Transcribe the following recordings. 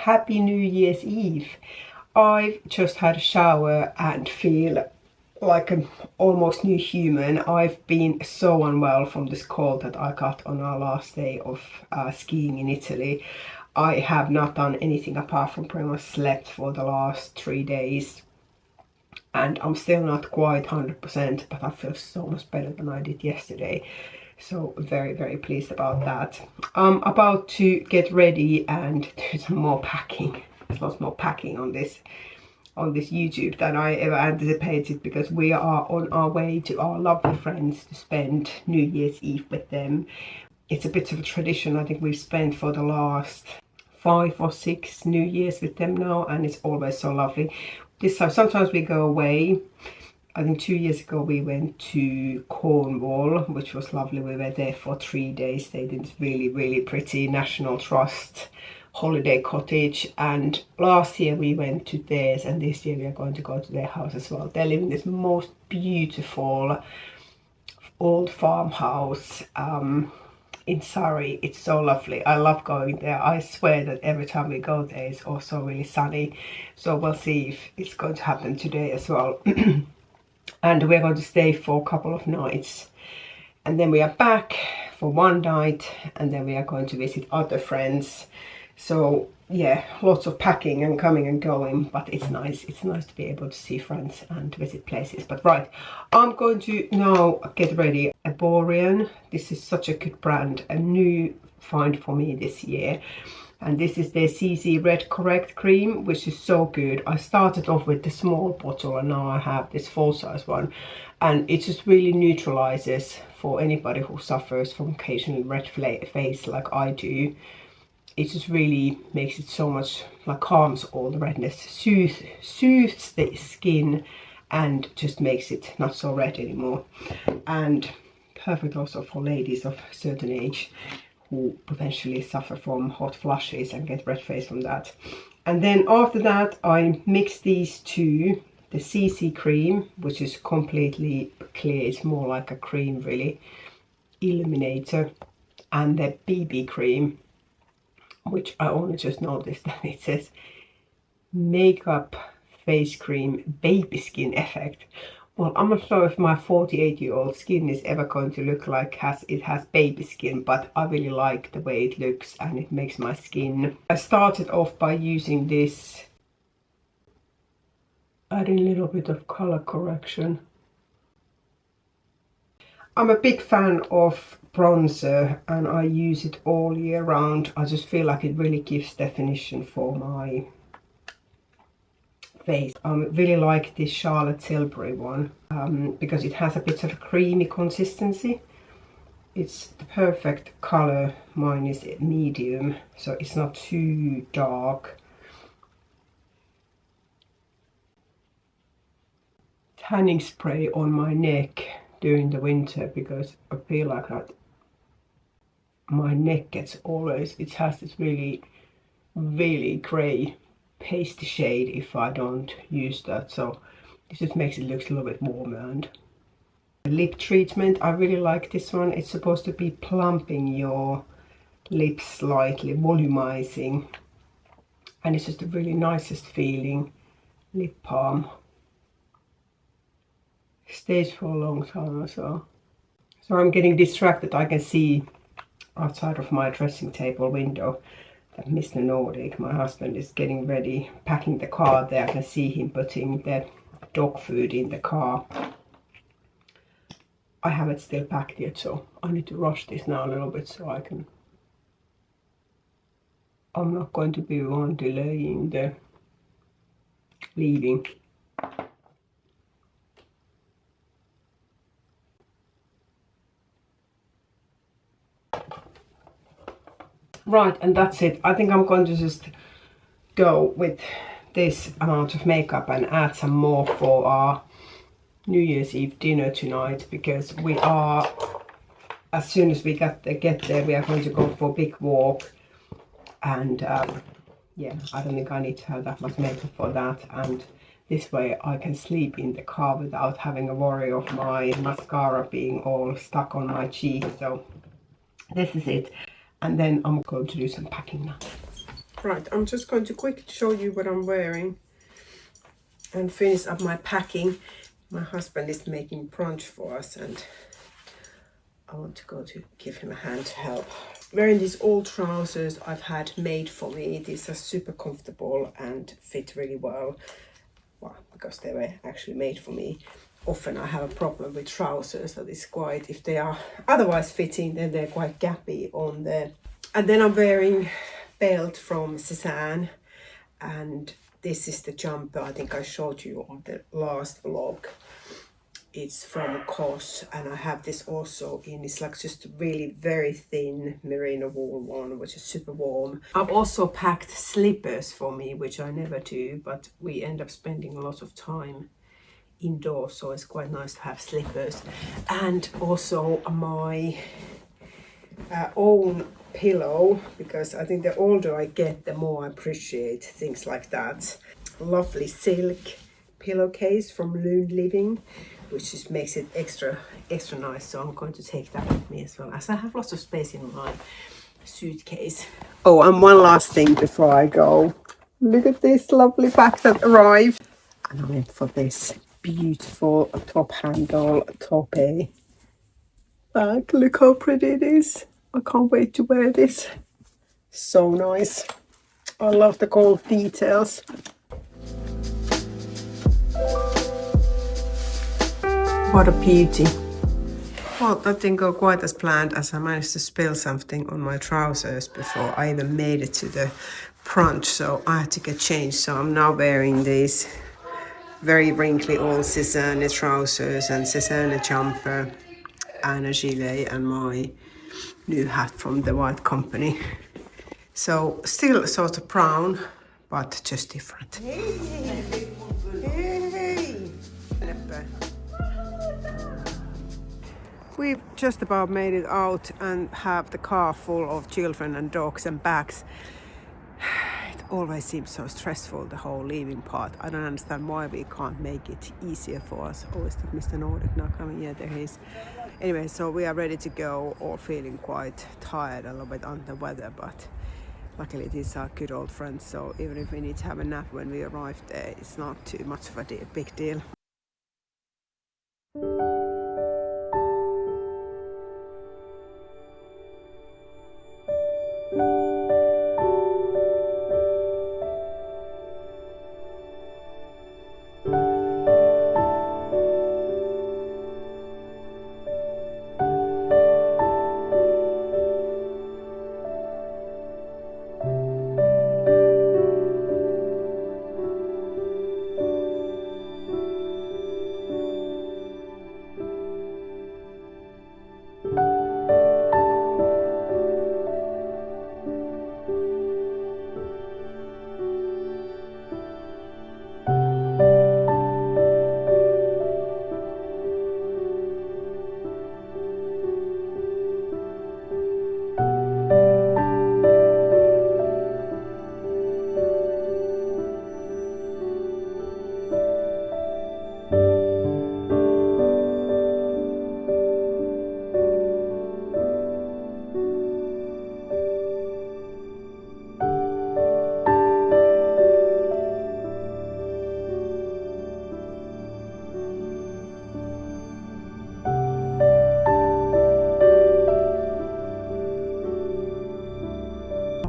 happy New Year's Eve. I've just had a shower and feel like an almost new human. I've been so unwell from this cold that I got on our last day of skiing in Italy. I have not done anything apart from pretty much slept for the last 3 days. And I'm still not quite 100%, but I feel so much better than I did yesterday. So very, very pleased about that. I'm about to get ready and do some more packing. There's lots more packing on this YouTube than I ever anticipated, because we are on our way to our lovely friends to spend New Year's Eve with them. It's a bit of a tradition. I think we've spent for the last 5 or 6 New Year's with them now, and it's always so lovely. This time, sometimes we go away. I think 2 years ago we went to Cornwall, which was lovely. We were there for 3 days. They did really, really pretty National Trust holiday cottage, and last year we went to theirs, and this year we are going to go to their house as well. They live in this most beautiful old farmhouse in Surrey. It's so lovely. I love going there. I swear that every time we go there it's also really sunny, so we'll see if it's going to happen today as well. And we're going to stay for a couple of nights, and then we are back for 1 night, and then we are going to visit other friends. So yeah, lots of packing and coming and going, but it's nice. It's nice to be able to see friends and visit places. But right, I'm going to now get ready. Arborian, this is such a good brand, a new find for me this year. And this is their CC Red Correct cream, which is so good. I started off with the small bottle, and now I have this full size one. And it just really neutralizes for anybody who suffers from occasional red face like I do. It just really makes it so much, like, calms all the redness, soothes the skin, and just makes it not so red anymore. And perfect also for ladies of a certain age who potentially suffer from hot flushes and get red face from that. And then after that I mix these two, the CC cream, which is completely clear, it's more like a cream really, illuminator, and the BB cream, which I only just noticed that it says makeup face cream baby skin effect. Well, I'm not sure if my 48-year-old skin is ever going to look like it has baby skin, but I really like the way it looks, and it makes my skin. I started off by using this, adding a little bit of color correction. I'm a big fan of bronzer, and I use it all year round. I just feel like it really gives definition for my face. I really like this Charlotte Tilbury one, because it has a bit of a creamy consistency. It's the perfect color. Mine is medium, so it's not too dark. Tanning spray on my neck during the winter, because I feel like that my neck gets always, it has this really, really grey pasty shade if I don't use that, so this just makes it look a little bit warmer. And the lip treatment, I really like this one. It's supposed to be plumping your lips slightly, volumizing, and it's just the really nicest feeling lip balm. Stays for a long time as well. So I'm getting distracted. I can see outside of my dressing table window that Mr. Nordic, my husband, is getting ready, packing the car there. I can see him putting the dog food in the car. I haven't still packed yet, so I need to rush this now a little bit so I can. I'm not going to be one delaying the leaving. Right, and that's it. I think I'm going to just go with this amount of makeup and add some more for our New Year's Eve dinner tonight, because we are, as soon as we get there, we are going to go for a big walk. And yeah, I don't think I need to have that much makeup for that, and this way I can sleep in the car without having a worry of my mascara being all stuck on my cheek. So this is it. And then I'm going to do some packing now. Right, I'm just going to quickly show you what I'm wearing and finish up my packing. My husband is making brunch for us and I want to go to give him a hand to help. Wearing these old trousers I've had made for me. These are super comfortable and fit really well. Well, because they were actually made for me. Often I have a problem with trousers that is quite, if they are otherwise fitting, then they're quite gappy on the. And then I'm wearing belt from Cezanne, and this is the jumper I think I showed you on the last vlog. It's from COS, and I have this also in, it's like just really very thin merino wool one, which is super warm. I've also packed slippers for me, which I never do, but we end up spending a lot of time indoors, so it's quite nice to have slippers. And also my own pillow, because I think the older I get, the more I appreciate things like that. Lovely silk pillowcase from Loon Living, which just makes it extra nice. So I'm going to take that with me as well, as I have lots of space in my suitcase. Oh, and one last thing before I go. Look at this lovely bag that arrived. And I went for this beautiful top handle tope bag. Look how pretty it is. I can't wait to wear this. So nice. I love the gold details. What a beauty. Well, that didn't go quite as planned, as I managed to spill something on my trousers before I even made it to the brunch, so I had to get changed. So I'm now wearing these very wrinkly old Cezanne trousers and Cezanne jumper and a gilet and my new hat from the White Company. So still sort of brown, but just different. Hey. We've just about made it out and have the car full of children and dogs and bags. It always seems so stressful, the whole leaving part. I don't understand why we can't make it easier for us. Oh, is that Mr. Nordic now coming? Yeah, there he is. Anyway, so we are ready to go, or feeling quite tired, a little bit under weather, but luckily these are good old friends, so even if we need to have a nap when we arrive there, it's not too much of a big deal.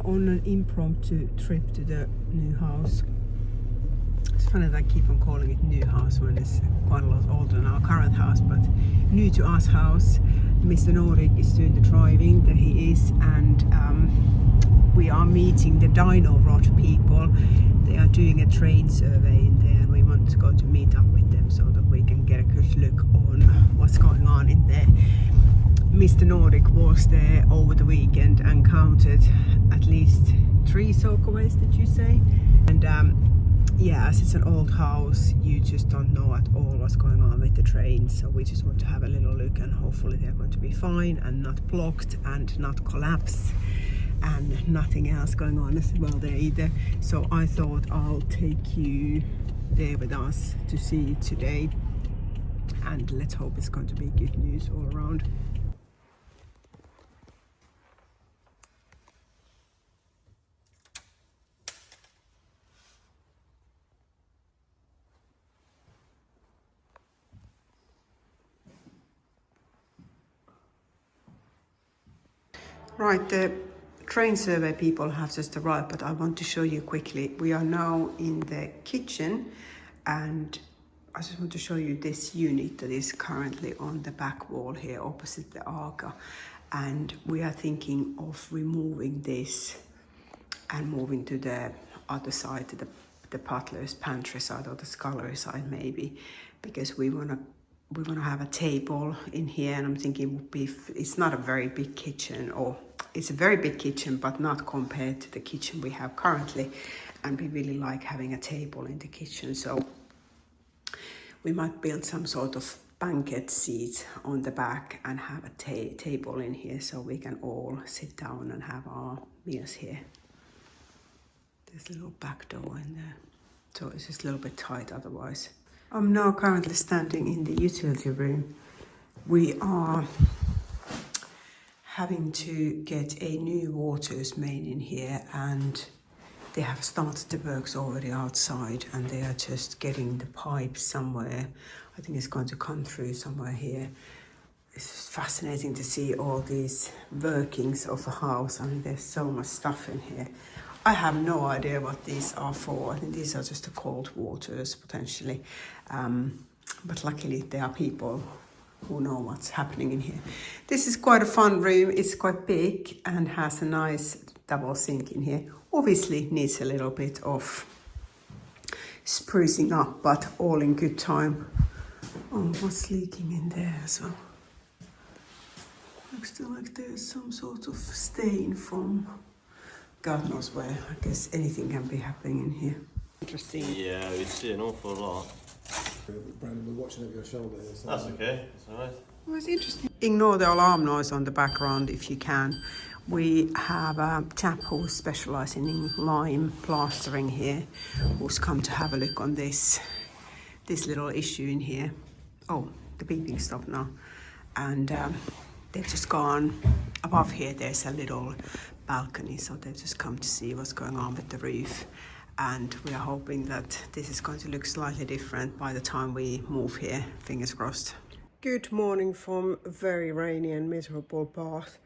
On an impromptu trip to the new house. It's funny that I keep on calling it new house when it's quite a lot older than our current house, but new to us house. Mr. Nordic is doing the driving, there he is, and we are meeting the Dino Rod people. They are doing a train survey in there, and we want to go to meet up with them so that we can get a good look on what's going on in there. Mr. Nordic was there over the weekend and counted at least 3 soakaways, did you say? And yeah, as it's an old house, you just don't know at all what's going on with the trains, so we just want to have a little look, and hopefully they're going to be fine and not blocked and not collapse and nothing else going on as well there either. So I thought I'll take you there with us to see it today, and let's hope it's going to be good news all around. Right, the train survey people have just arrived, but I want to show you quickly. We are now in the kitchen, and I just want to show you this unit that is currently on the back wall here opposite the Arca. And we are thinking of removing this and moving to the other side, to the butler's pantry side or the scullery side maybe, because we wanna have a table in here, and I'm thinking it would be, it's not a very big kitchen, or it's a very big kitchen, but not compared to the kitchen we have currently, and we really like having a table in the kitchen. So we might build some sort of banquet seat on the back and have a table in here so we can all sit down and have our meals here. There's a little back door in there, so it's just a little bit tight otherwise. I'm now currently standing in the utility room. We are having to get a new waters main in here, and they have started the works already outside, and they are just getting the pipes somewhere. I think it's going to come through somewhere here. It's fascinating to see all these workings of a house. I mean, there's so much stuff in here. I have no idea what these are for. I think these are just the cold waters, potentially. But luckily, there are people who know what's happening in here. This is quite a fun room. It's quite big and has a nice double sink in here. Obviously, needs a little bit of sprucing up, but all in good time. Oh, what's leaking in there as well? Looks like there's some sort of stain from God knows where. I guess anything can be happening in here. Interesting. Yeah, we see an awful lot. Brandon, we're watching over your shoulder here. So that's okay, it's alright. Well, it's interesting. Ignore the alarm noise on the background if you can. We have a chap who's specialising in lime plastering here, who's come to have a look on this little issue in here. Oh, the beeping stopped now. And they've just gone above here. There's a little balcony, so they've just come to see what's going on with the roof, and we are hoping that this is going to look slightly different by the time we move here, fingers crossed. Good morning from a very rainy and miserable Bath.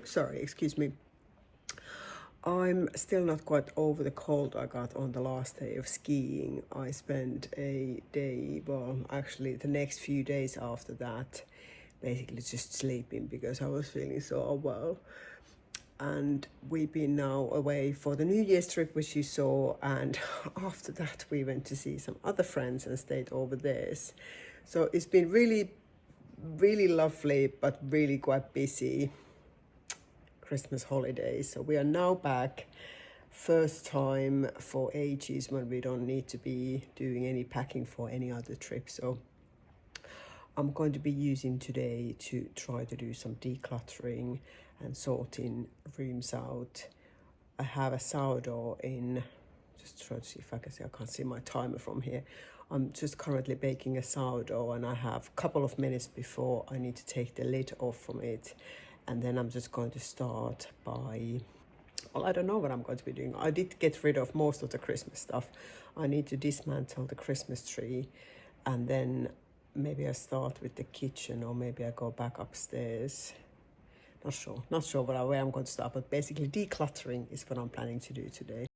Sorry, excuse me. I'm still not quite over the cold I got on the last day of skiing. I spent a day, well, actually the next few days after that, basically just sleeping because I was feeling so unwell. And we've been now away for the New Year's trip, which you saw, and after that we went to see some other friends and stayed over there. So it's been really, really lovely, but really quite busy Christmas holidays. So we are now back, first time for ages when we don't need to be doing any packing for any other trip. So I'm going to be using today to try to do some decluttering and sorting rooms out. I have a sourdough in, just try to see if I can see, I can't see my timer from here. I'm just currently baking a sourdough, and I have a couple of minutes before I need to take the lid off from it. And then I'm just going to start by, well, I don't know what I'm going to be doing. I did get rid of most of the Christmas stuff. I need to dismantle the Christmas tree, and then maybe I start with the kitchen, or maybe I go back upstairs. Not sure where I'm going to start, but basically decluttering is what I'm planning to do today.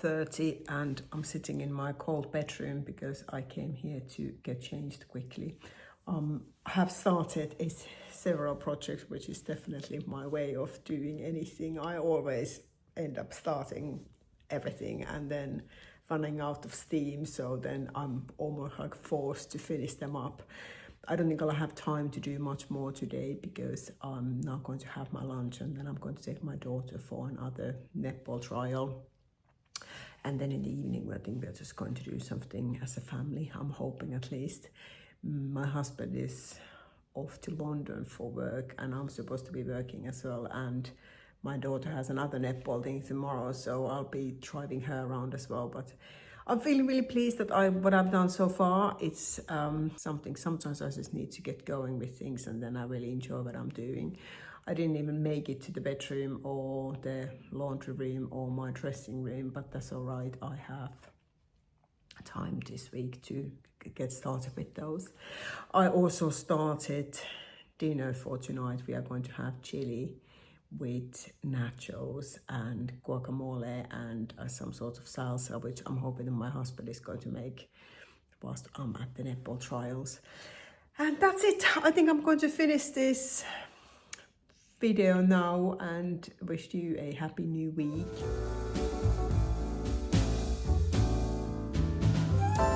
1:30 and I'm sitting in my cold bedroom because I came here to get changed quickly. I have started several projects, which is definitely my way of doing anything. I always end up starting everything and then running out of steam, so then I'm almost like forced to finish them up. I don't think I'll have time to do much more today because I'm now going to have my lunch and then I'm going to take my daughter for another netball trial. And then in the evening, I think we're just going to do something as a family, I'm hoping at least. My husband is off to London for work and I'm supposed to be working as well, and my daughter has another netball thing tomorrow, so I'll be driving her around as well. But I'm feeling really pleased that what I've done so far. It's something, sometimes I just need to get going with things and then I really enjoy what I'm doing. I didn't even make it to the bedroom or the laundry room or my dressing room, but that's all right. I have time this week to get started with those. I also started dinner for tonight. We are going to have chili with nachos and guacamole and some sort of salsa, which I'm hoping that my husband is going to make whilst I'm at the netball trials. And that's it. I think I'm going to finish this video now and wish you a happy new week.